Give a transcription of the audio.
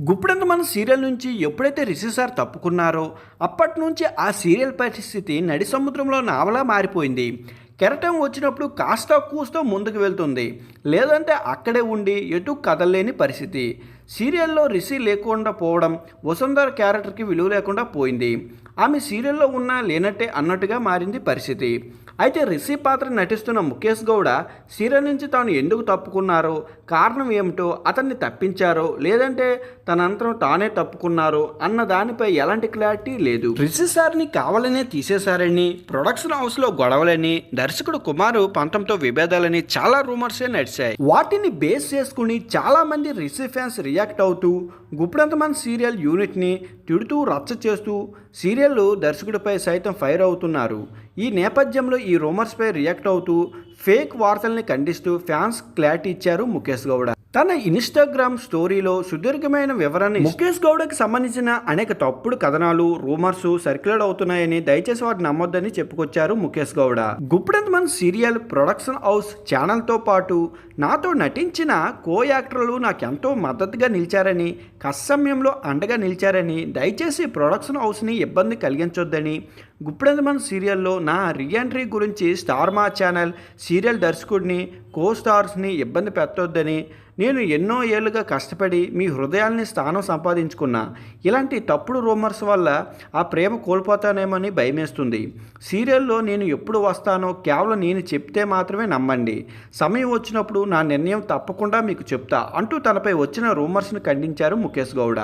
గుప్పుడంత మన సీరియల్ నుంచి ఎప్పుడైతే రిషి సార్ తప్పుకున్నారో అప్పటి నుంచి ఆ సీరియల్ పరిస్థితి నడి సముద్రంలో నావలా మారిపోయింది. కెరటం వచ్చినప్పుడు కాస్త కూస్తో ముందుకు వెళ్తుంది, లేదంటే అక్కడే ఉండి ఎటు కదలలేని పరిస్థితి. సీరియల్లో రిషి లేకుండా పోవడం వసుంధర క్యారెక్టర్కి విలువ లేకుండా పోయింది. ఆమె సీరియల్లో ఉన్నా లేనట్టే అన్నట్టుగా మారింది పరిస్థితి. అయితే రిషి పాత్ర నటిస్తున్న ముఖేష్ గౌడ సీరియల్ నుంచి తాను ఎందుకు తప్పుకున్నారో, కారణం ఏమిటో, అతన్ని తప్పించారో లేదంటే తనంతరం తానే తప్పుకున్నారో అన్న దానిపై ఎలాంటి క్లారిటీ లేదు. రిషి సార్ని కావాలనే తీసేశారని, ప్రొడక్షన్ హౌస్లో గొడవలని, దర్శకుడు కుమారు పంతంతో విభేదాలని చాలా రూమర్సే నడిచాయి. వాటిని బేస్ చేసుకుని చాలామంది రిషి ఫ్యాన్స్ రియాక్ట్ అవుతూ గుప్పుడంత మన సీరియల్ యూనిట్ని తిడుతూ రచ్చ చేస్తూ సీరియల్ దర్శకుడిపై సైతం ఫైర్ అవుతున్నారు. ఈ నేపథ్యంలో ఈ రూమర్స్పై రియాక్ట్ అవుతూ ఫేక్ వార్తల్ని ఖండిస్తూ ఫ్యాన్స్ క్లారిటీ ఇచ్చారు ముఖేష్ గౌడ. తన ఇన్స్టాగ్రామ్ స్టోరీలో సుదీర్ఘమైన వివరాన్ని ముఖేష్ గౌడకి సంబంధించిన అనేక తప్పుడు కథనాలు, రూమర్స్ సర్క్యులేట్ అవుతున్నాయని, దయచేసి వాటిని నమ్మొద్దని చెప్పుకొచ్చారు ముఖేష్ గౌడ. గుప్పుడంత మన సీరియల్ ప్రొడక్షన్ హౌస్ ఛానల్తో పాటు నాతో నటించిన కో యాక్టర్లు నాకెంతో మద్దతుగా నిలిచారని, కష్టసమయంలో అండగా నిలిచారని, దయచేసి ప్రొడక్షన్ హౌస్ని ఇబ్బంది కలిగించొద్దని, గుప్పుడంత మన సీరియల్లో నా రీఎంట్రీ గురించి స్టార్ మా ఛానల్ సీరియల్ దర్శకుడిని, కో స్టార్స్ని ఇబ్బంది పెట్టొద్దని, నేను ఎన్నో ఏళ్ళుగా కష్టపడి మీ హృదయాల్ని స్థానం సంపాదించుకున్నా. ఇలాంటి తప్పుడు రూమర్స్ వల్ల ఆ ప్రేమ కోల్పోతానేమని భయమేస్తుంది. సీరియల్లో నేను ఎప్పుడు వస్తానో కేవలం నేను చెప్తే మాత్రమే నమ్మండి. సమయం వచ్చినప్పుడు నా నిర్ణయం తప్పకుండా మీకు చెప్తా అంటూ తనపై వచ్చిన రూమర్స్ని ఖండించారు ముఖేష్ గౌడ.